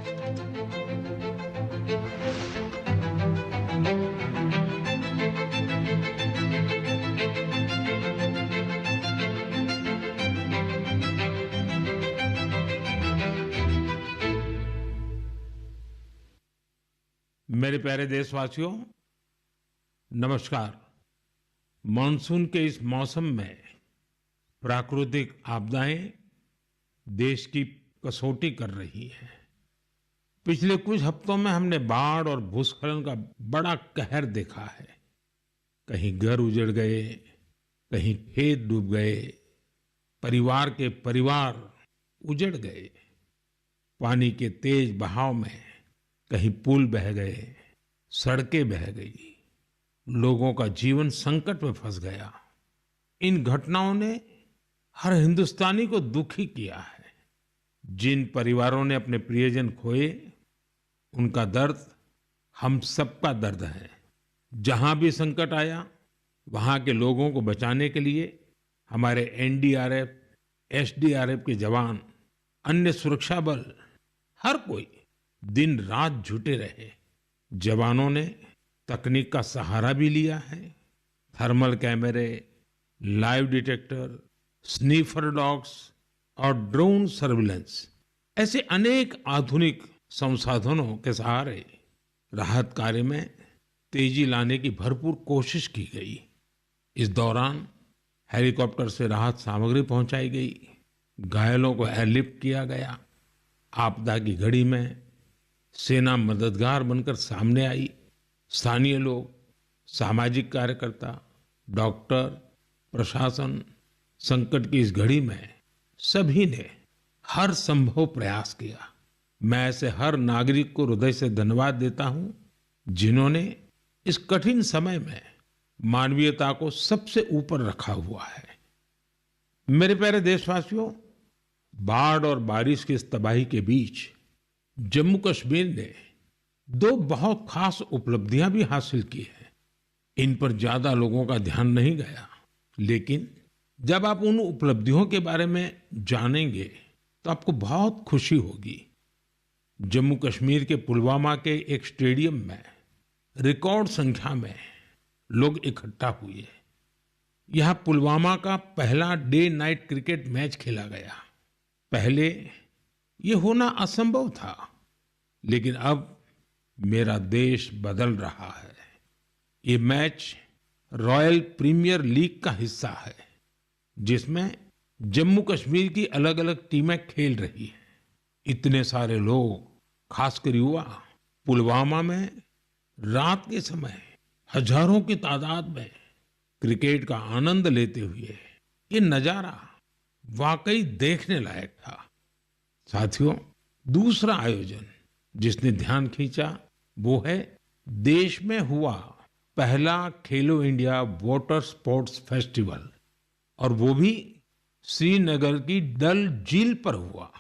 मेरे प्यारे देशवासियों, नमस्कार। मानसून के इस मौसम में प्राकृतिक आपदाएं देश की कसौटी कर रही हैं। पिछले कुछ हफ्तों में हमने बाढ़ और भूस्खलन का बड़ा कहर देखा है। कहीं घर उजड़ गए, कहीं खेत डूब गए, परिवार के परिवार उजड़ गए। पानी के तेज बहाव में कहीं पुल बह गए, सड़कें बह गई, लोगों का जीवन संकट में फंस गया। इन घटनाओं ने हर हिंदुस्तानी को दुखी किया है। जिन परिवारों ने अपने प्रियजन खोए, उनका दर्द हम सबका दर्द है। जहां भी संकट आया, वहां के लोगों को बचाने के लिए हमारे एनडीआरएफ, एसडीआरएफ के जवान, अन्य सुरक्षा बल, हर कोई दिन रात जुटे रहे। जवानों ने तकनीक का सहारा भी लिया है। थर्मल कैमरे, लाइव डिटेक्टर, स्नीफर डॉग्स और ड्रोन सर्विलेंस ऐसे अनेक आधुनिक संसाधनों के सहारे राहत कार्य में तेजी लाने की भरपूर कोशिश की गई। इस दौरान हेलीकॉप्टर से राहत सामग्री पहुंचाई गई, घायलों को एयरलिफ्ट किया गया। आपदा की घड़ी में सेना मददगार बनकर सामने आई। स्थानीय लोग, सामाजिक कार्यकर्ता, डॉक्टर, प्रशासन, संकट की इस घड़ी में सभी ने हर संभव प्रयास किया। मैं ऐसे हर नागरिक को हृदय से धन्यवाद देता हूं, जिन्होंने इस कठिन समय में मानवीयता को सबसे ऊपर रखा हुआ है। मेरे प्यारे देशवासियों, बाढ़ और बारिश की इस तबाही के बीच जम्मू कश्मीर ने दो बहुत खास उपलब्धियां भी हासिल की हैं। इन पर ज्यादा लोगों का ध्यान नहीं गया, लेकिन जब आप उन उपलब्धियों के बारे में जानेंगे तो आपको बहुत खुशी होगी। जम्मू कश्मीर के पुलवामा के एक स्टेडियम में रिकॉर्ड संख्या में लोग इकट्ठा हुए। यहां पुलवामा का पहला डे नाइट क्रिकेट मैच खेला गया। पहले ये होना असंभव था, लेकिन अब मेरा देश बदल रहा है। ये मैच रॉयल प्रीमियर लीग का हिस्सा है, जिसमें जम्मू कश्मीर की अलग अलग टीमें खेल रही हैं। इतने सारे लोग, खासकर युवा, पुलवामा में रात के समय हजारों की तादाद में क्रिकेट का आनंद लेते हुए, ये नजारा वाकई देखने लायक था। साथियों, दूसरा आयोजन जिसने ध्यान खींचा वो है देश में हुआ पहला खेलो इंडिया वाटर स्पोर्ट्स फेस्टिवल, और वो भी श्रीनगर की डल झील पर हुआ।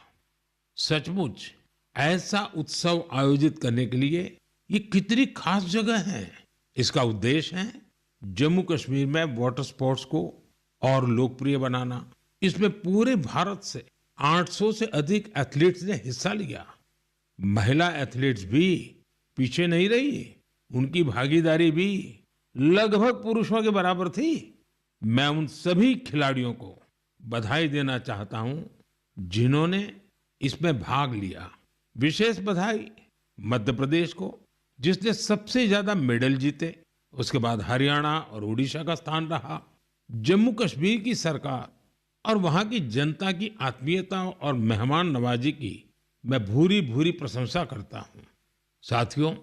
सचमुच ऐसा उत्सव आयोजित करने के लिए ये कितनी खास जगह है। इसका उद्देश्य है जम्मू कश्मीर में वाटर स्पोर्ट्स को और लोकप्रिय बनाना। इसमें पूरे भारत से 800 से अधिक एथलीट्स ने हिस्सा लिया। महिला एथलीट्स भी पीछे नहीं रही, उनकी भागीदारी भी लगभग पुरुषों के बराबर थी। मैं उन सभी खिलाड़ियों को बधाई देना चाहता हूं जिन्होंने इसमें भाग लिया। विशेष बधाई मध्य प्रदेश को, जिसने सबसे ज्यादा मेडल जीते। उसके बाद हरियाणा और उड़ीसा का स्थान रहा। जम्मू कश्मीर की सरकार और वहां की जनता की आत्मीयता और मेहमान नवाजी की मैं भूरी भूरी प्रशंसा करता हूं। साथियों,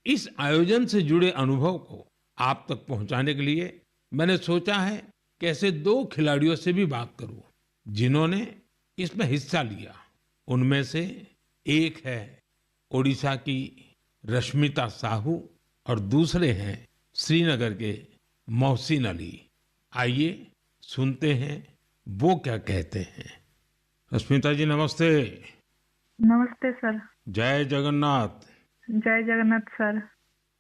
इस आयोजन से जुड़े अनुभव को आप तक पहुंचाने के लिए मैंने सोचा है कि ऐसे दो खिलाड़ियों से भी बात करूं जिन्होंने इसमें हिस्सा लिया। उनमें से एक है ओडिशा की रश्मिता साहू और दूसरे हैं श्रीनगर के मोहसिन अली। आइए सुनते हैं वो क्या कहते हैं। रश्मिता जी, नमस्ते। नमस्ते सर। जय जगन्नाथ। जय जगन्नाथ सर।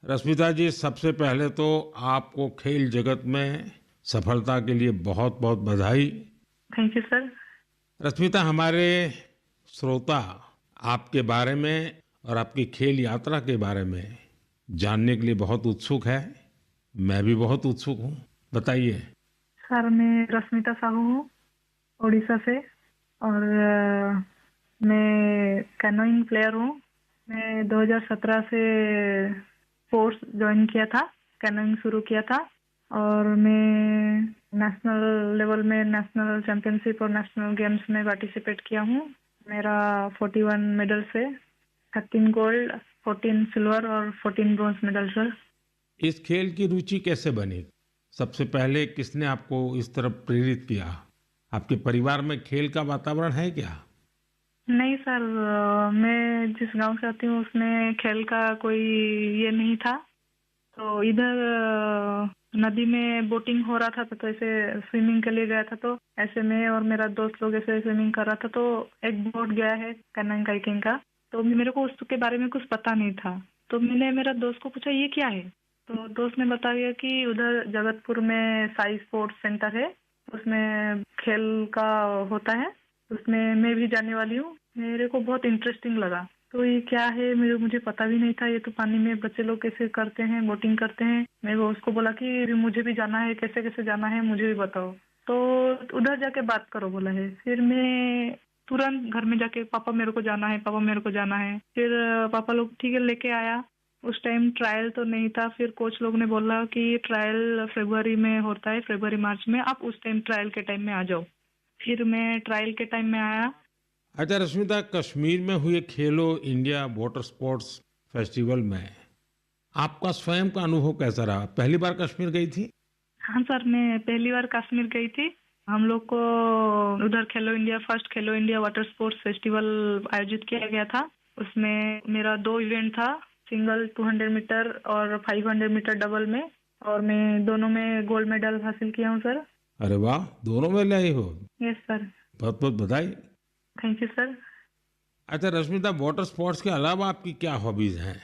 रश्मिता जी, सबसे पहले तो आपको खेल जगत में सफलता के लिए बहुत बहुत बधाई। Thank you sir. रश्मिता, हमारे श्रोता आपके बारे में और आपकी खेल यात्रा के बारे में जानने के लिए बहुत उत्सुक है। मैं भी बहुत उत्सुक हूँ, बताइए। सर मैं रश्मिता साहू हूँ, उड़ीसा से। और मैं कैनोइंग प्लेयर हूँ। मैं 2017 से कोर्स ज्वाइन किया था, कैनोइंग शुरू किया था। और मैं नेशनल लेवल में नेशनल चैंपियनशिप और नेशनल गेम्स में पार्टिसिपेट किया हूँ। मेरा 41 मेडल्स है, 13 गोल्ड, 14 सिल्वर और 14 ब्रॉन्ज मेडल सर। इस खेल की रुचि कैसे बनी? सबसे पहले किसने आपको इस तरफ प्रेरित किया? आपके परिवार में खेल का वातावरण है क्या? नहीं सर, मैं जिस गांव से आती हूँ उसमें खेल का कोई ये नहीं था। तो इधर नदी में बोटिंग हो रहा था, तो ऐसे स्विमिंग के लिए गया था। तो ऐसे में और मेरा दोस्त लोग ऐसे स्विमिंग कर रहा था, तो एक बोट गया है कैनोइंग काइकिंग का। तो मेरे को उसके बारे में कुछ पता नहीं था। तो मैंने मेरा दोस्त को पूछा ये क्या है। तो दोस्त ने बताया कि उधर जगतपुर में साई स्पोर्ट्स सेंटर है, उसमें खेल का होता है, उसमें मैं भी जाने वाली हूँ। मेरे को बहुत इंटरेस्टिंग लगा। तो ये क्या है, मुझे पता भी नहीं था। ये तो पानी में बच्चे लोग कैसे करते हैं, बोटिंग करते हैं। मैं उसको बोला कि मुझे भी जाना है, कैसे कैसे जाना है मुझे भी बताओ। तो उधर जाके बात करो बोला है। फिर मैं तुरंत घर में जाके पापा मेरे को जाना है, पापा मेरे को जाना है। फिर पापा लोग ठीक है लेके आया। उस टाइम ट्रायल तो नहीं था। फिर कोच लोग ने बोला कि ट्रायल फरवरी में होता है, फरवरी मार्च में, आप उस टाइम ट्रायल के टाइम में आ जाओ। फिर मैं ट्रायल के टाइम में आया। अच्छा रश्मिता, कश्मीर में हुए खेलो इंडिया वाटर स्पोर्ट्स फेस्टिवल में आपका स्वयं का अनुभव कैसा रहा? पहली बार कश्मीर गई थी? हाँ सर, मैं पहली बार कश्मीर गई थी। हम लोग को उधर फर्स्ट खेलो इंडिया वाटर स्पोर्ट्स फेस्टिवल आयोजित किया गया था। उसमें मेरा 2 इवेंट था, सिंगल 200 मीटर और 500 मीटर डबल में। और मैं दोनों में गोल्ड मेडल हासिल किया हूँ सर। अरे वाह, दोनों में ले आई हो। Yes sir. बहुत बहुत बधाई। Thank you sir. अच्छा रश्मिता, वाटर स्पोर्ट्स के अलावा आपकी क्या हॉबीज हैं?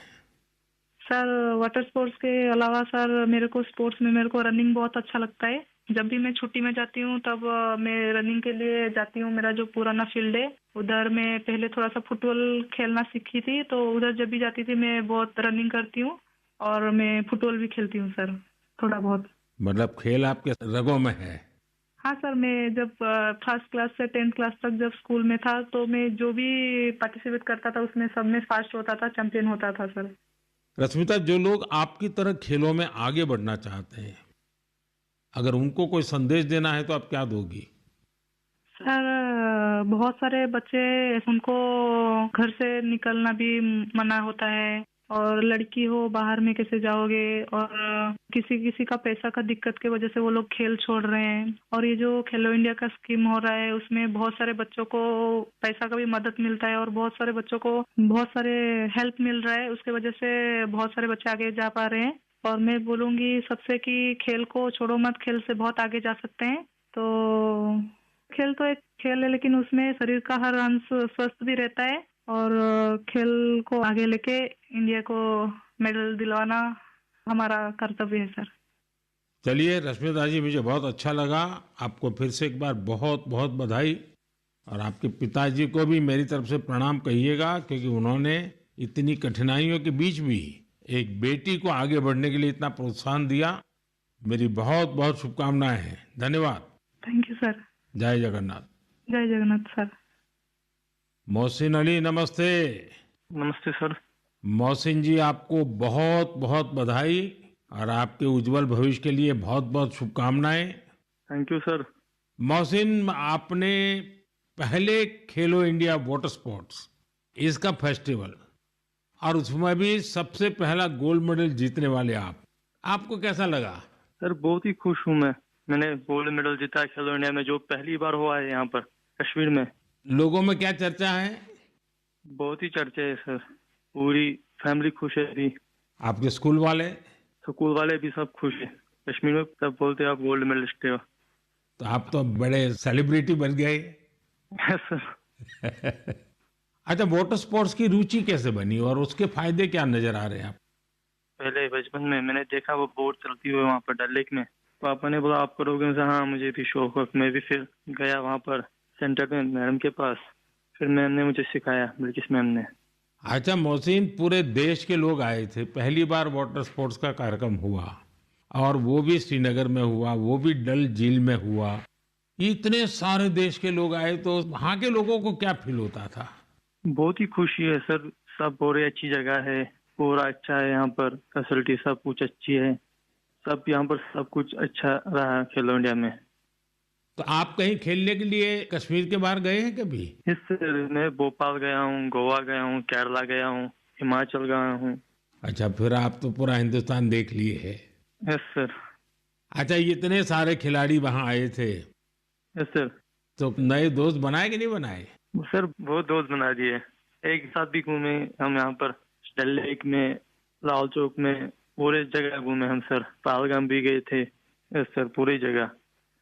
सर वाटर स्पोर्ट्स के अलावा सर मेरे को रनिंग बहुत अच्छा लगता है। जब भी मैं छुट्टी में जाती हूँ तब मैं रनिंग के लिए जाती हूँ। मेरा जो पुराना फील्ड है उधर मैं पहले थोड़ा सा फुटबॉल खेलना सीखी थी, तो उधर जब भी जाती थी मैं बहुत रनिंग करती हूँ। और मैं फुटबॉल भी खेलती हूँ सर, थोड़ा बहुत। मतलब खेल आपके रगों में है। हाँ सर, मैं जब फर्स्ट क्लास से 10th क्लास तक जब स्कूल में था, तो मैं जो भी पार्टिसिपेट करता था उसमें सब में फर्स्ट होता था, चैंपियन होता था सर। रश्मिता, जो लोग आपकी तरह खेलों में आगे बढ़ना चाहते हैं, अगर उनको कोई संदेश देना है तो आप क्या दोगी? सर बहुत सारे बच्चे, उनको घर से निकलना भी मना होता है। और लड़की हो बाहर में कैसे जाओगे। और किसी किसी का पैसा का दिक्कत की वजह से वो लोग खेल छोड़ रहे हैं। और ये जो खेलो इंडिया का स्कीम हो रहा है उसमें बहुत सारे बच्चों को पैसा का भी मदद मिलता है और बहुत सारे बच्चों को बहुत सारे हेल्प मिल रहा है। उसके वजह से बहुत सारे बच्चे आगे जा पा रहे हैं। और मैं बोलूंगी सबसे कि खेल को छोड़ो मत, खेल से बहुत आगे जा सकते हैं। तो खेल तो एक खेल है, लेकिन उसमें शरीर का हर अंश स्वस्थ भी रहता है। और खेल को आगे लेके इंडिया को मेडल दिलवाना हमारा कर्तव्य है सर। चलिए रश्मिता जी, मुझे बहुत अच्छा लगा। आपको फिर से एक बार बहुत बहुत बधाई। और आपके पिताजी को भी मेरी तरफ से प्रणाम कहिएगा, क्योंकि उन्होंने इतनी कठिनाइयों के बीच भी एक बेटी को आगे बढ़ने के लिए इतना प्रोत्साहन दिया। मेरी बहुत बहुत शुभकामनाएं हैं। धन्यवाद। Thank you sir. जय जगन्नाथ। जय जगन्नाथ सर। मोहसिन अली, नमस्ते। नमस्ते सर। मोहसिन जी, आपको बहुत बहुत बधाई और आपके उज्जवल भविष्य के लिए बहुत बहुत शुभकामनाएं। Thank you sir. मोहसिन, आपने पहले खेलो इंडिया वाटर स्पोर्ट्स इसका फेस्टिवल और उसमें भी सबसे पहला गोल्ड मेडल जीतने वाले आपको कैसा लगा? सर बहुत ही खुश हूँ मैं। मैंने गोल्ड मेडल जीता है खेलो इंडिया में, जो पहली बार हुआ है यहाँ पर कश्मीर में। लोगों में क्या चर्चा है? बहुत ही चर्चा है सर। पूरी फैमिली खुश है अभी। आपके स्कूल वाले? स्कूल वाले भी सब खुश है। कश्मीर में सब बोलते हैं आप गोल्ड मेडलिस्ट हो। तो आप तो बड़े सेलिब्रिटी बन गए। Yes sir. अच्छा, वाटर स्पोर्ट्स की रुचि कैसे बनी और उसके फायदे क्या नजर आ रहे हैं आप? पहले बचपन में मैंने देखा वो बोट चलती हुई वहाँ पर डल लेक में। पापा ने बोला आप करोगे? हाँ मुझे भी शौक है। मैं भी फिर गया वहाँ पर सेंटर में मैडम के पास। फिर मैम ने मुझे सिखाया, बिल्किस मैम ने। अच्छा मोहसिन, पूरे देश के लोग आए थे, पहली बार वाटर स्पोर्ट्स का कार्यक्रम हुआ और वो भी श्रीनगर में हुआ, वो भी डल झील में हुआ। इतने सारे देश के लोग आए तो वहाँ के लोगों को क्या फील होता था? बहुत ही खुशी है सर। सब बहुत अच्छी जगह है, पूरा अच्छा है यहाँ पर, फैसिलिटी सब कुछ अच्छी है। सब यहाँ पर सब कुछ अच्छा रहा खेलो इंडिया में। तो आप कहीं खेलने के लिए कश्मीर के बाहर गए हैं कभी? इस मैं भोपाल गया हूँ, गोवा गया हूँ, केरला गया हूँ, हिमाचल गया हूँ। अच्छा, फिर आप तो पूरा हिंदुस्तान देख लिए है। Yes sir. अच्छा, इतने सारे खिलाड़ी वहां आए थे, यस सर। तो नए दोस्त बनाए कि नहीं बनाए? सर बहुत दोस्त बना दिए, एक साथ भी घूमे हम यहाँ पर, डल लेक में, लाल चौक में, पूरे जगह घूमे हम सर। पहलगाम भी गए थे। यस सर, पूरी जगह।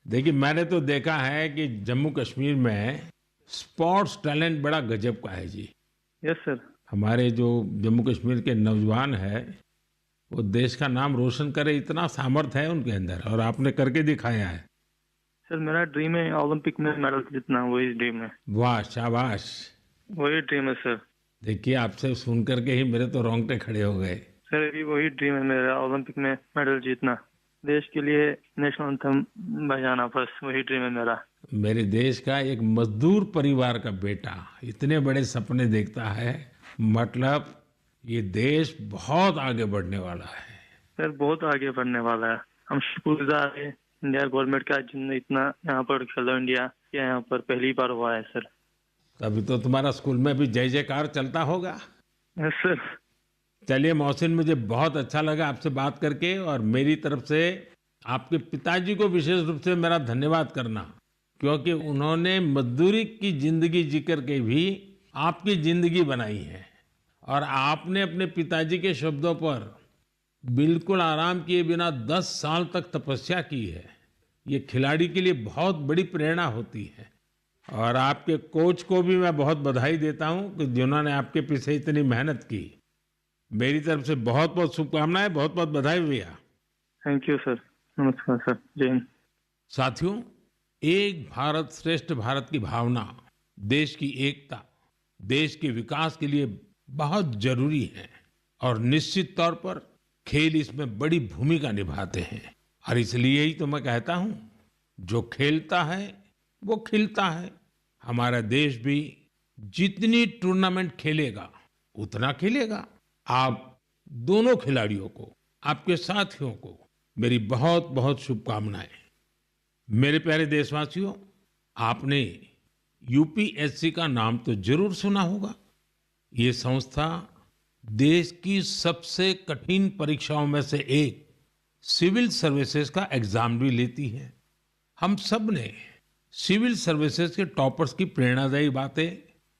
देखिए, मैंने तो देखा है कि जम्मू कश्मीर में स्पोर्ट्स टैलेंट बड़ा गजब का है जी। Yes sir. हमारे जो जम्मू कश्मीर के नौजवान है, वो देश का नाम रोशन करे, इतना सामर्थ्य है उनके अंदर, और आपने करके दिखाया है। सर मेरा ड्रीम है ओलंपिक में मेडल जीतना, वही ड्रीम है। वाह, शाबाश। वही ड्रीम है सर। देखिए, आपसे सुन करके ही मेरे तो रोंगटे खड़े हो गए। सर अभी वही ड्रीम है मेरा, ओलंपिक में मेडल जीतना, देश के लिए नेशनल एंथम बजाना, बस वही ड्रीम है मेरा। मेरे देश का एक मजदूर परिवार का बेटा इतने बड़े सपने देखता है, मतलब ये देश बहुत आगे बढ़ने वाला है। सर बहुत आगे बढ़ने वाला है। हम शुक्रगुजार हैं इंडिया गवर्नमेंट का, जिनने इतना यहाँ पर खेलो इंडिया किया, यहाँ पर पहली बार हुआ है सर। तभी तो तुम्हारा स्कूल में भी जय जयकार चलता होगा। Yes sir. चलिए मोहसिन, मुझे बहुत अच्छा लगा आपसे बात करके, और मेरी तरफ से आपके पिताजी को विशेष रूप से मेरा धन्यवाद करना, क्योंकि उन्होंने मजदूरी की जिंदगी जी करके भी आपकी जिंदगी बनाई है, और आपने अपने पिताजी के शब्दों पर बिल्कुल आराम किए बिना 10 साल तक तपस्या की है। ये खिलाड़ी के लिए बहुत बड़ी प्रेरणा होती है, और आपके कोच को भी मैं बहुत बधाई देता हूं कि जिन्होंने आपके पीछे इतनी मेहनत की। मेरी तरफ से बहुत बहुत शुभकामनाएं, बहुत बहुत बधाई भैया। Thank you sir. नमस्कार सर। जय हिंद। साथियों, एक भारत श्रेष्ठ भारत की भावना देश की एकता, देश के विकास के लिए बहुत जरूरी है, और निश्चित तौर पर खेल इसमें बड़ी भूमिका निभाते हैं। और इसलिए ही तो मैं कहता हूं, जो खेलता है वो खिलता है। हमारा देश भी जितनी टूर्नामेंट खेलेगा उतना खेलेगा। आप दोनों खिलाड़ियों को, आपके साथियों को मेरी बहुत बहुत शुभकामनाएं। मेरे प्यारे देशवासियों, आपने यूपीएससी का नाम तो जरूर सुना होगा। ये संस्था देश की सबसे कठिन परीक्षाओं में से एक सिविल सर्विसेज का एग्जाम भी लेती है। हम सब ने सिविल सर्विसेज के टॉपर्स की प्रेरणादायी बातें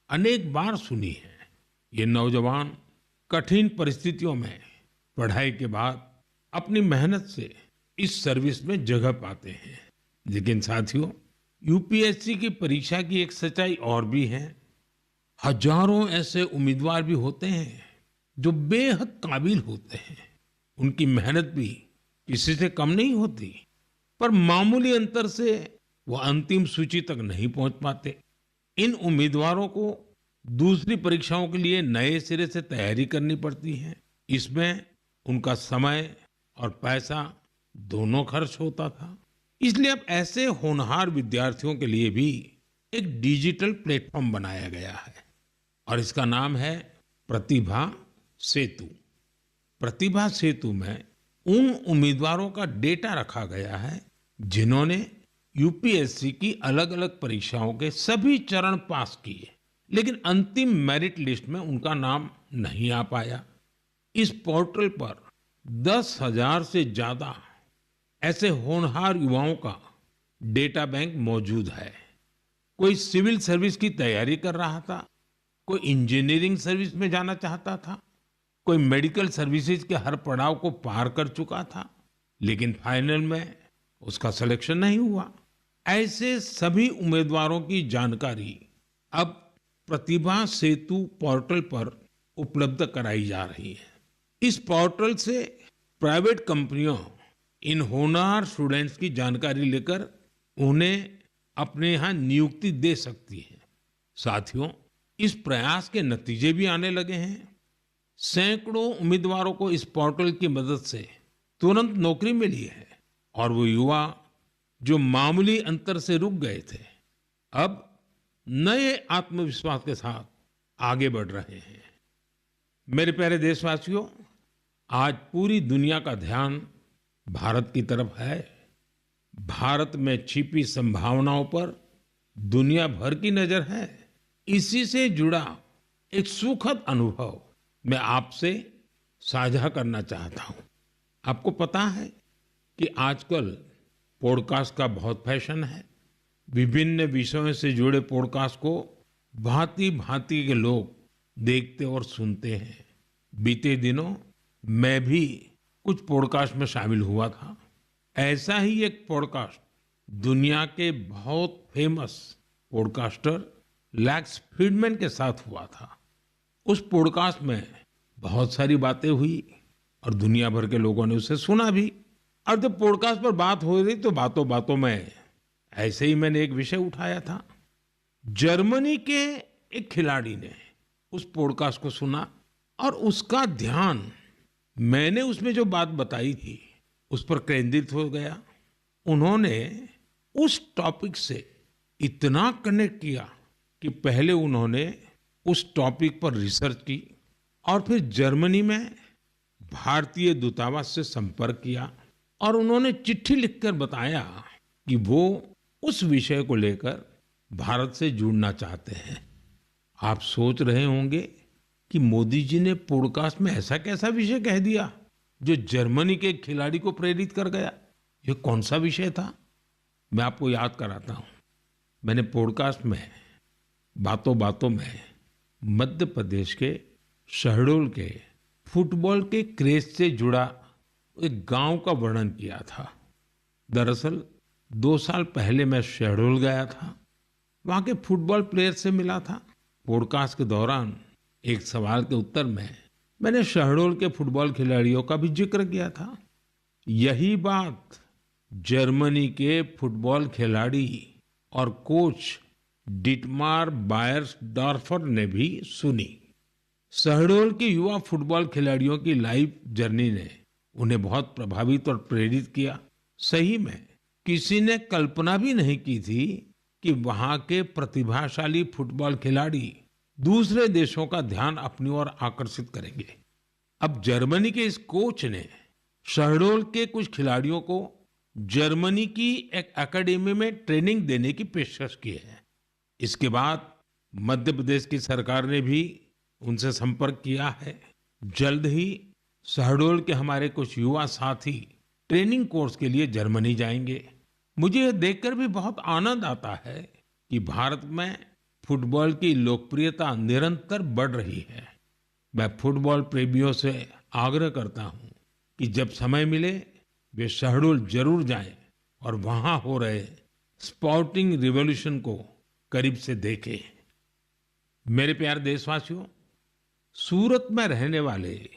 अनेक बार सुनी है। ये नौजवान कठिन परिस्थितियों में पढ़ाई के बाद अपनी मेहनत से इस सर्विस में जगह पाते हैं। लेकिन साथियों, यूपीएससी की परीक्षा की एक सच्चाई और भी है। हजारों ऐसे उम्मीदवार भी होते हैं जो बेहद काबिल होते हैं। उनकी मेहनत भी किसी से कम नहीं होती, पर मामूली अंतर से वो अंतिम सूची तक नहीं पहुंच पाते। इन उम्मीदवारों को दूसरी परीक्षाओं के लिए नए सिरे से तैयारी करनी पड़ती है। इसमें उनका समय और पैसा दोनों खर्च होता था। इसलिए अब ऐसे होनहार विद्यार्थियों के लिए भी एक डिजिटल प्लेटफॉर्म बनाया गया है, और इसका नाम है प्रतिभा सेतु। प्रतिभा सेतु में उन उम्मीदवारों का डेटा रखा गया है जिन्होंने यूपीएससी की अलग अलग परीक्षाओं के सभी चरण पास किए, लेकिन अंतिम मेरिट लिस्ट में उनका नाम नहीं आ पाया। इस पोर्टल पर 10,000 से ज्यादा ऐसे होनहार युवाओं का डेटा बैंक मौजूद है। कोई सिविल सर्विस की तैयारी कर रहा था, कोई इंजीनियरिंग सर्विस में जाना चाहता था, कोई मेडिकल सर्विसेज के हर पड़ाव को पार कर चुका था, लेकिन फाइनल में उसका सिलेक्शन नहीं हुआ। ऐसे सभी उम्मीदवारों की जानकारी अब प्रतिभा सेतु पोर्टल पर उपलब्ध कराई जा रही है। इस पोर्टल से प्राइवेट कंपनियां इन होनहार स्टूडेंट्स की जानकारी लेकर उन्हें अपने यहाँ नियुक्ति दे सकती हैं। साथियों, इस प्रयास के नतीजे भी आने लगे हैं। सैकड़ों उम्मीदवारों को इस पोर्टल की मदद से तुरंत नौकरी मिली है और वो युवा जो मामूली अंतर से रुक गए थे, अब नए आत्मविश्वास के साथ आगे बढ़ रहे हैं। मेरे प्यारे देशवासियों, आज पूरी दुनिया का ध्यान भारत की तरफ है। भारत में छिपी संभावनाओं पर दुनिया भर की नजर है। इसी से जुड़ा एक सुखद अनुभव मैं आपसे साझा करना चाहता हूं। आपको पता है कि आजकल पॉडकास्ट का बहुत फैशन है। विभिन्न विषयों से जुड़े पॉडकास्ट को भांति भांति के लोग देखते और सुनते हैं। बीते दिनों मैं भी कुछ पॉडकास्ट में शामिल हुआ था। ऐसा ही एक पॉडकास्ट दुनिया के बहुत फेमस पॉडकास्टर लैक्स फ्रीडमैन के साथ हुआ था। उस पॉडकास्ट में बहुत सारी बातें हुई और दुनिया भर के लोगों ने उसे सुना भी। और जब पॉडकास्ट पर बात हो रही तो बातों बातों में ऐसे ही मैंने एक विषय उठाया था। जर्मनी के एक खिलाड़ी ने उस पॉडकास्ट को सुना और उसका ध्यान मैंने उसमें जो बात बताई थी उस पर केंद्रित हो गया। उन्होंने उस टॉपिक से इतना कनेक्ट किया कि पहले उन्होंने उस टॉपिक पर रिसर्च की और फिर जर्मनी में भारतीय दूतावास से संपर्क किया और उन्होंने चिट्ठी लिखकर बताया कि वो उस विषय को लेकर भारत से जुड़ना चाहते हैं। आप सोच रहे होंगे कि मोदी जी ने पॉडकास्ट में ऐसा कैसा विषय कह दिया जो जर्मनी के खिलाड़ी को प्रेरित कर गया। ये कौन सा विषय था? मैं आपको याद कराता हूं। मैंने पॉडकास्ट में बातों बातों में मध्य प्रदेश के शहडोल के फुटबॉल के क्रेज से जुड़ा एक गांव का वर्णन किया था। दरअसल 2 साल पहले मैं शहडोल गया था। वहां के फुटबॉल प्लेयर से मिला था। पॉडकास्ट के दौरान एक सवाल के उत्तर में मैंने शहडोल के फुटबॉल खिलाड़ियों का भी जिक्र किया था। यही बात जर्मनी के फुटबॉल खिलाड़ी और कोच डिटमार बायर्सडॉर्फर ने भी सुनी। शहडोल के युवा फुटबॉल खिलाड़ियों की लाइफ जर्नी ने उन्हें बहुत प्रभावित और प्रेरित किया। सही में किसी ने कल्पना भी नहीं की थी कि वहां के प्रतिभाशाली फुटबॉल खिलाड़ी दूसरे देशों का ध्यान अपनी ओर आकर्षित करेंगे। अब जर्मनी के इस कोच ने शहडोल के कुछ खिलाड़ियों को जर्मनी की एक एकेडमी में ट्रेनिंग देने की पेशकश की है। इसके बाद मध्य प्रदेश की सरकार ने भी उनसे संपर्क किया है। जल्द ही शहडोल के हमारे कुछ युवा साथी ट्रेनिंग कोर्स के लिए जर्मनी जाएंगे। मुझे यह देखकर भी बहुत आनंद आता है कि भारत में फुटबॉल की लोकप्रियता निरंतर बढ़ रही है। मैं फुटबॉल प्रेमियों से आग्रह करता हूं कि जब समय मिले वे शहडोल जरूर जाएं और वहां हो रहे स्पोर्टिंग रिवॉल्यूशन को करीब से देखें। मेरे प्यारे देशवासियों, सूरत में रहने वाले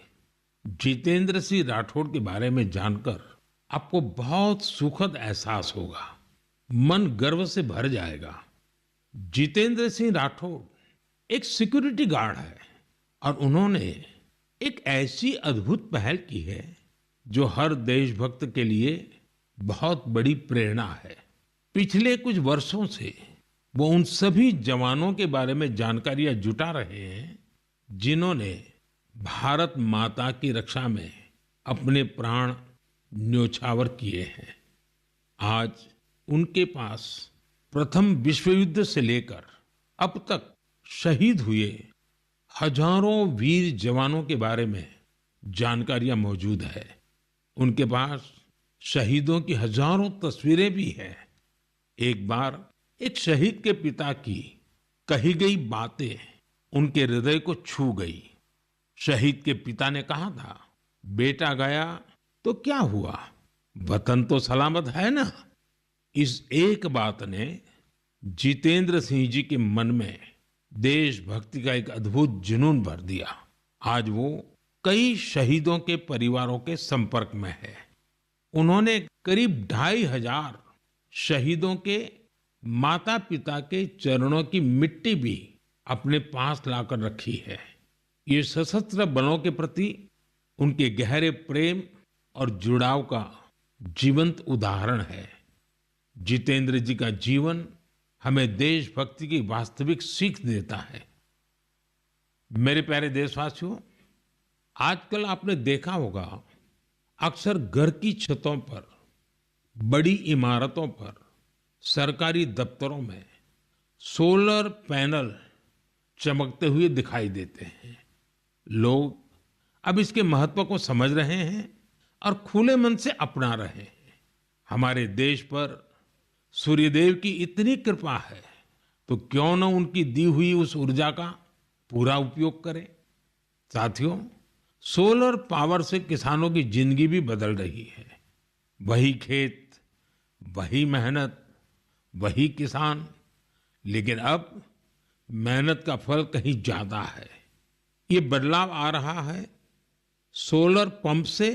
जितेंद्र सिंह राठौड़ के बारे में जानकर आपको बहुत सुखद एहसास होगा। मन गर्व से भर जाएगा। जितेंद्र सिंह राठौड़ एक सिक्योरिटी गार्ड है और उन्होंने एक ऐसी अद्भुत पहल की है जो हर देशभक्त के लिए बहुत बड़ी प्रेरणा है। पिछले कुछ वर्षों से वो उन सभी जवानों के बारे में जानकारियां जुटा रहे हैं जिन्होंने भारत माता की रक्षा में अपने प्राण न्योछावर किए हैं। आज उनके पास प्रथम विश्व युद्ध से लेकर अब तक शहीद हुए हजारों वीर जवानों के बारे में जानकारियां मौजूद है। उनके पास शहीदों की हजारों तस्वीरें भी हैं। एक बार एक शहीद के पिता की कही गई बातें उनके हृदय को छू गई। शहीद के पिता ने कहा था, बेटा गया तो क्या हुआ, वतन तो सलामत है ना। इस एक बात ने जितेंद्र सिंह जी के मन में देशभक्ति का एक अद्भुत जुनून भर दिया। आज वो कई शहीदों के परिवारों के संपर्क में है। उन्होंने करीब 2500 शहीदों के माता पिता के चरणों की मिट्टी भी अपने पास लाकर रखी है। ये सशस्त्र बलों के प्रति उनके गहरे प्रेम और जुड़ाव का जीवंत उदाहरण है। जितेंद्र जी का जीवन हमें देशभक्ति की वास्तविक सीख देता है। मेरे प्यारे देशवासियों, आजकल आपने देखा होगा अक्सर घर की छतों पर, बड़ी इमारतों पर, सरकारी दफ्तरों में सोलर पैनल चमकते हुए दिखाई देते हैं। लोग अब इसके महत्व को समझ रहे हैं और खुले मन से अपना रहे हैं। हमारे देश पर सूर्यदेव की इतनी कृपा है, तो क्यों न उनकी दी हुई उस ऊर्जा का पूरा उपयोग करें। साथियों, सोलर पावर से किसानों की जिंदगी भी बदल रही है। वही खेत, वही मेहनत, वही किसान, लेकिन अब मेहनत का फल कहीं ज्यादा है। ये बदलाव आ रहा है सोलर पंप से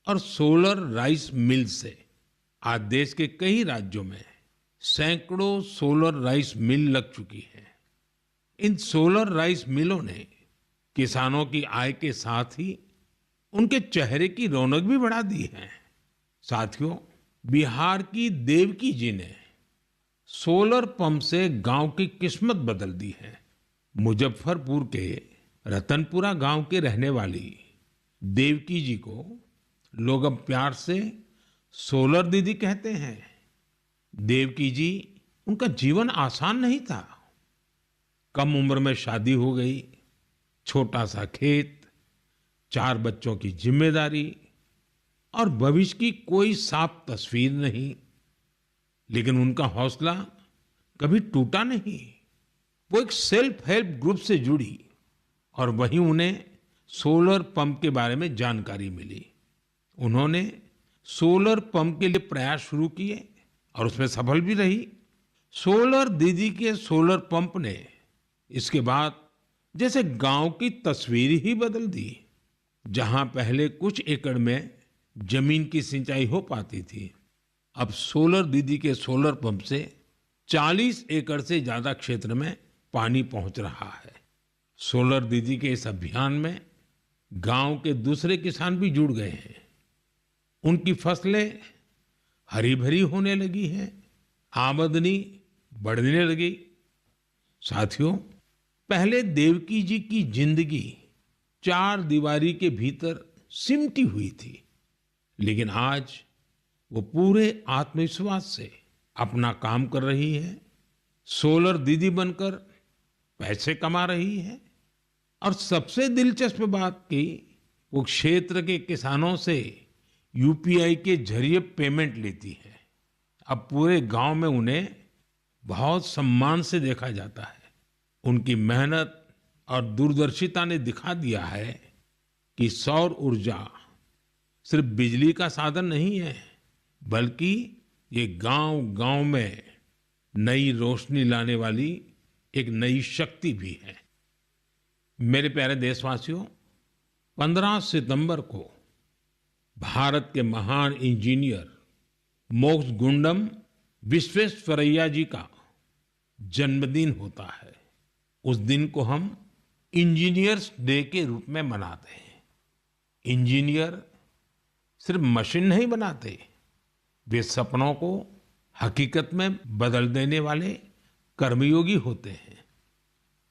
और सोलर राइस मिल से। आज देश के कई राज्यों में सैकड़ों सोलर राइस मिल लग चुकी है। इन सोलर राइस मिलों ने किसानों की आय के साथ ही उनके चेहरे की रौनक भी बढ़ा दी है। साथियों, बिहार की देवकी जी ने सोलर पंप से गांव की किस्मत बदल दी है। मुजफ्फरपुर के रतनपुरा गांव के रहने वाली देवकी जी को लोग अब प्यार से सोलर दीदी कहते हैं। देवकी जी, उनका जीवन आसान नहीं था। कम उम्र में शादी हो गई, छोटा सा खेत, 4 बच्चों की जिम्मेदारी और भविष्य की कोई साफ तस्वीर नहीं। लेकिन उनका हौसला कभी टूटा नहीं। वो एक सेल्फ हेल्प ग्रुप से जुड़ी और वहीं उन्हें सोलर पंप के बारे में जानकारी मिली। उन्होंने सोलर पंप के लिए प्रयास शुरू किए और उसमें सफल भी रही। सोलर दीदी के सोलर पंप ने इसके बाद जैसे गांव की तस्वीर ही बदल दी। जहां पहले कुछ एकड़ में जमीन की सिंचाई हो पाती थी, अब सोलर दीदी के सोलर पंप से 40 एकड़ से ज्यादा क्षेत्र में पानी पहुंच रहा है। सोलर दीदी के इस अभियान में गांव के दूसरे किसान भी जुड़ गए हैं। उनकी फसलें हरी भरी होने लगी हैं, आमदनी बढ़ने लगी। साथियों, पहले देवकी जी की जिंदगी 4 दीवारी के भीतर सिमटी हुई थी, लेकिन आज वो पूरे आत्मविश्वास से अपना काम कर रही है। सोलर दीदी बनकर पैसे कमा रही है और सबसे दिलचस्प बात की, वो क्षेत्र के किसानों से यूपीआई के जरिए पेमेंट लेती है। अब पूरे गांव में उन्हें बहुत सम्मान से देखा जाता है। उनकी मेहनत और दूरदर्शिता ने दिखा दिया है कि सौर ऊर्जा सिर्फ बिजली का साधन नहीं है, बल्कि ये गांव-गांव में नई रोशनी लाने वाली एक नई शक्ति भी है। मेरे प्यारे देशवासियों, 15 सितंबर को भारत के महान इंजीनियर मोक्षगुंडम विश्वेश्वरैया जी का जन्मदिन होता है। उस दिन को हम इंजीनियर्स डे के रूप में मनाते हैं। इंजीनियर सिर्फ मशीन नहीं बनाते, वे सपनों को हकीकत में बदल देने वाले कर्मयोगी होते हैं।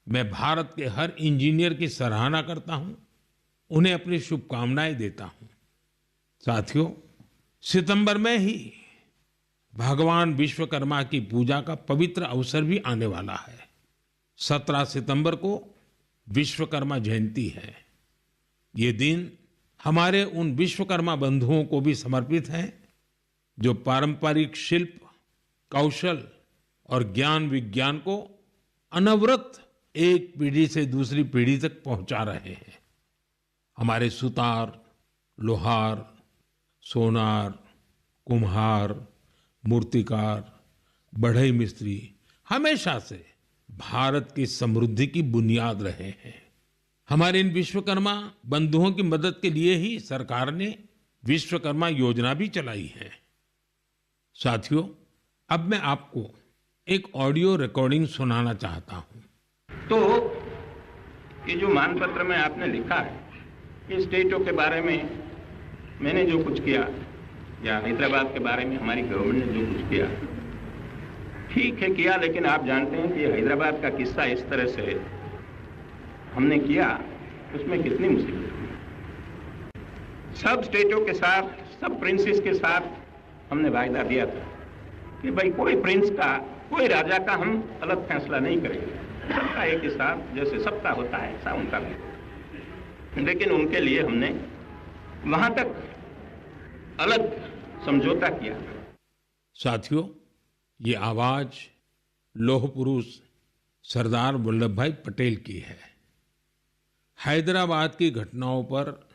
मैं भारत के हर इंजीनियर की सराहना करता हूं, उन्हें अपनी शुभकामनाएं देता हूं। साथियों, सितंबर में ही भगवान विश्वकर्मा की पूजा का पवित्र अवसर भी आने वाला है। 17 सितंबर को विश्वकर्मा जयंती है। ये दिन हमारे उन विश्वकर्मा बंधुओं को भी समर्पित है जो पारंपरिक शिल्प, कौशल और ज्ञान विज्ञान को अनवरत एक पीढ़ी से दूसरी पीढ़ी तक पहुंचा रहे हैं। हमारे सुतार, लोहार, सोनार, कुम्हार, मूर्तिकार, बढ़ई मिस्त्री हमेशा से भारत की समृद्धि की बुनियाद रहे हैं। हमारे इन विश्वकर्मा बंधुओं की मदद के लिए ही सरकार ने विश्वकर्मा योजना भी चलाई है। साथियों, अब मैं आपको एक ऑडियो रिकॉर्डिंग सुनाना चाहता हूं। तो ये जो मानपत्र में आपने लिखा है, ये स्टेटों के बारे में मैंने जो कुछ किया या हैदराबाद के बारे में हमारी गवर्नमेंट ने जो कुछ किया, ठीक है किया, लेकिन आप जानते हैं कि हैदराबाद का किस्सा इस तरह से हमने किया, उसमें कितनी मुसीबत हुई। सब स्टेटों के साथ, सब प्रिंसेस के साथ हमने वायदा दिया था कि भाई कोई प्रिंस का, कोई राजा का हम अलग फैसला नहीं करेंगे, सबका एक ही साथ, जैसे सबका होता है ऐसा उनका भी। लेकिन उनके लिए हमने वहां तक अलग समझौता किया। साथियों, ये आवाज लौह पुरुष सरदार वल्लभ भाई पटेल की है। हैदराबाद की घटनाओं पर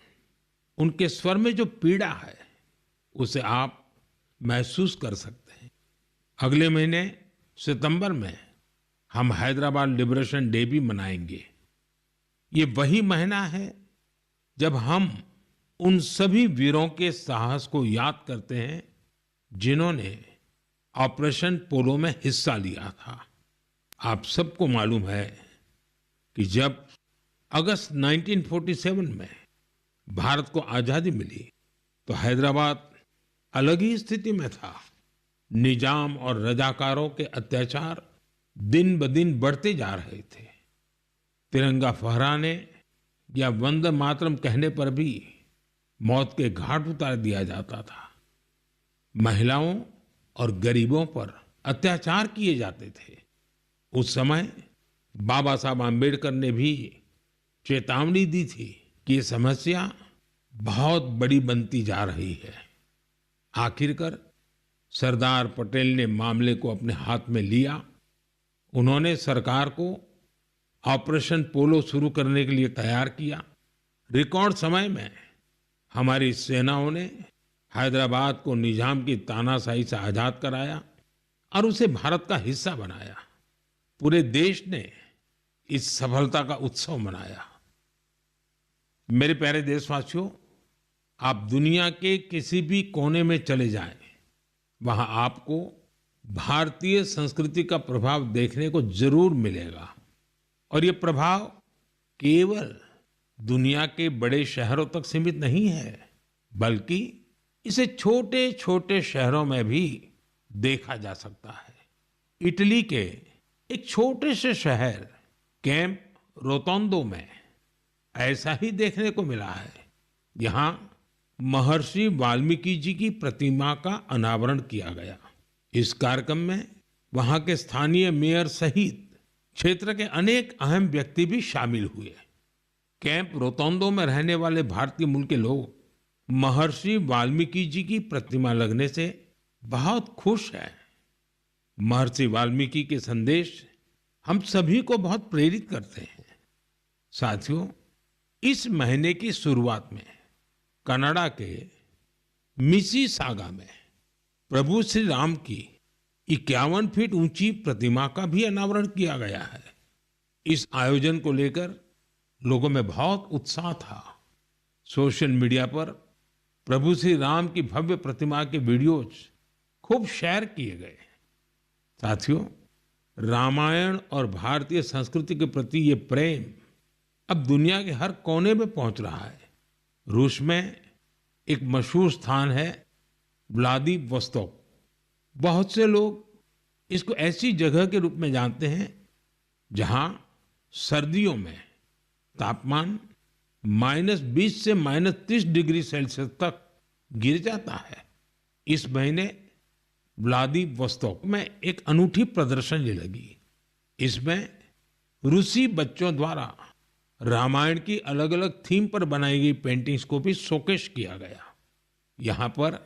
उनके स्वर में जो पीड़ा है, उसे आप महसूस कर सकते हैं। अगले महीने सितंबर में हम हैदराबाद लिबरेशन डे भी मनाएंगे। ये वही महीना है जब हम उन सभी वीरों के साहस को याद करते हैं जिन्होंने ऑपरेशन पोलो में हिस्सा लिया था। आप सबको मालूम है कि जब अगस्त 1947 में भारत को आजादी मिली तो हैदराबाद अलग ही स्थिति में था। निजाम और रजाकारों के अत्याचार दिन ब दिन बढ़ते जा रहे थे। तिरंगा फहराने या वंदे मातरम कहने पर भी मौत के घाट उतार दिया जाता था। महिलाओं और गरीबों पर अत्याचार किए जाते थे। उस समय बाबा साहब आम्बेडकर ने भी चेतावनी दी थी कि ये समस्या बहुत बड़ी बनती जा रही है। आखिरकार सरदार पटेल ने मामले को अपने हाथ में लिया। उन्होंने सरकार को ऑपरेशन पोलो शुरू करने के लिए तैयार किया। रिकॉर्ड समय में हमारी सेनाओं ने हैदराबाद को निजाम की तानाशाही से आजाद कराया और उसे भारत का हिस्सा बनाया। पूरे देश ने इस सफलता का उत्सव मनाया। मेरे प्यारे देशवासियों, आप दुनिया के किसी भी कोने में चले जाएं, वहां आपको भारतीय संस्कृति का प्रभाव देखने को जरूर मिलेगा। और ये प्रभाव केवल दुनिया के बड़े शहरों तक सीमित नहीं है, बल्कि इसे छोटे छोटे शहरों में भी देखा जा सकता है। इटली के एक छोटे से शहर कैंप रोतोंडो में ऐसा ही देखने को मिला है। यहाँ महर्षि वाल्मीकि जी की प्रतिमा का अनावरण किया गया। इस कार्यक्रम में वहां के स्थानीय मेयर सहित क्षेत्र के अनेक अहम व्यक्ति भी शामिल हुए। कैंप रोतोंडो में रहने वाले भारतीय मूल के लोग महर्षि वाल्मीकि जी की प्रतिमा लगने से बहुत खुश हैं। महर्षि वाल्मीकि के संदेश हम सभी को बहुत प्रेरित करते हैं। साथियों, इस महीने की शुरुआत में कनाडा के मिसिसागा में प्रभु श्री राम की 51 फीट ऊंची प्रतिमा का भी अनावरण किया गया है। इस आयोजन को लेकर लोगों में बहुत उत्साह था। सोशल मीडिया पर प्रभु श्री राम की भव्य प्रतिमा के वीडियोज खूब शेयर किए गए। साथियों, रामायण और भारतीय संस्कृति के प्रति ये प्रेम अब दुनिया के हर कोने में पहुंच रहा है। रूस में एक मशहूर स्थान है व्लादिवोस्तोक। बहुत से लोग इसको ऐसी जगह के रूप में जानते हैं जहां सर्दियों में तापमान -20 से -30 डिग्री सेल्सियस तक गिर जाता है। इस महीने व्लादिवोस्तोक में एक अनूठी प्रदर्शनी लगी। इसमें रूसी बच्चों द्वारा रामायण की अलग अलग थीम पर बनाई गई पेंटिंग्स को भी शोकेस किया गया। यहाँ पर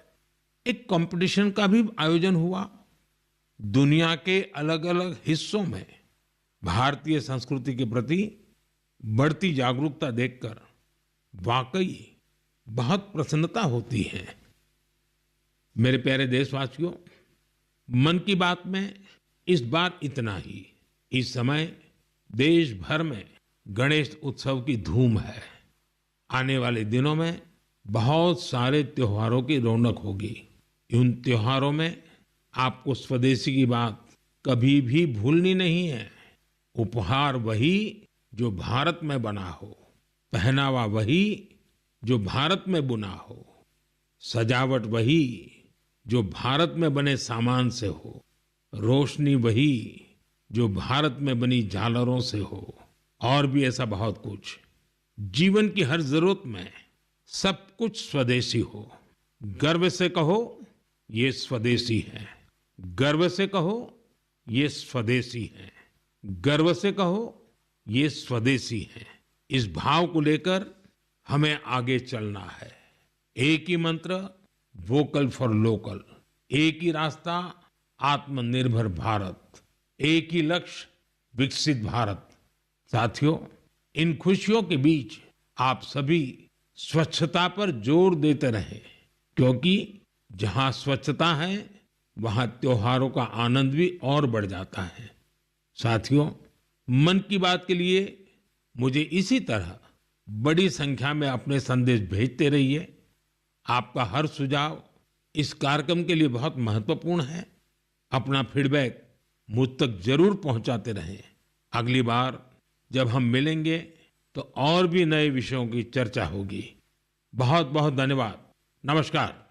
एक कंपटीशन का भी आयोजन हुआ। दुनिया के अलग अलग हिस्सों में भारतीय संस्कृति के प्रति बढ़ती जागरूकता देखकर वाकई बहुत प्रसन्नता होती है। मेरे प्यारे देशवासियों, मन की बात में इस बार इतना ही। इस समय देश भर में गणेश उत्सव की धूम है। आने वाले दिनों में बहुत सारे त्योहारों की रौनक होगी। उन त्योहारों में आपको स्वदेशी की बात कभी भी भूलनी नहीं है। उपहार वही जो भारत में बना हो, पहनावा वही जो भारत में बुना हो, सजावट वही जो भारत में बने सामान से हो, रोशनी वही जो भारत में बनी झालरों से हो, और भी ऐसा बहुत कुछ। जीवन की हर जरूरत में सब कुछ स्वदेशी हो। गर्व से कहो ये स्वदेशी है, गर्व से कहो ये स्वदेशी है, गर्व से कहो ये स्वदेशी है। इस भाव को लेकर हमें आगे चलना है। एक ही मंत्र, वोकल फॉर लोकल। एक ही रास्ता, आत्मनिर्भर भारत। एक ही लक्ष्य, विकसित भारत। साथियों, इन खुशियों के बीच आप सभी स्वच्छता पर जोर देते रहें, क्योंकि जहां स्वच्छता है वहां त्योहारों का आनंद भी और बढ़ जाता है। साथियों, मन की बात के लिए मुझे इसी तरह बड़ी संख्या में अपने संदेश भेजते रहिए। आपका हर सुझाव इस कार्यक्रम के लिए बहुत महत्वपूर्ण है। अपना फीडबैक मुझ तक जरूर पहुंचाते रहें। अगली बार जब हम मिलेंगे तो और भी नए विषयों की चर्चा होगी। बहुत बहुत धन्यवाद। नमस्कार।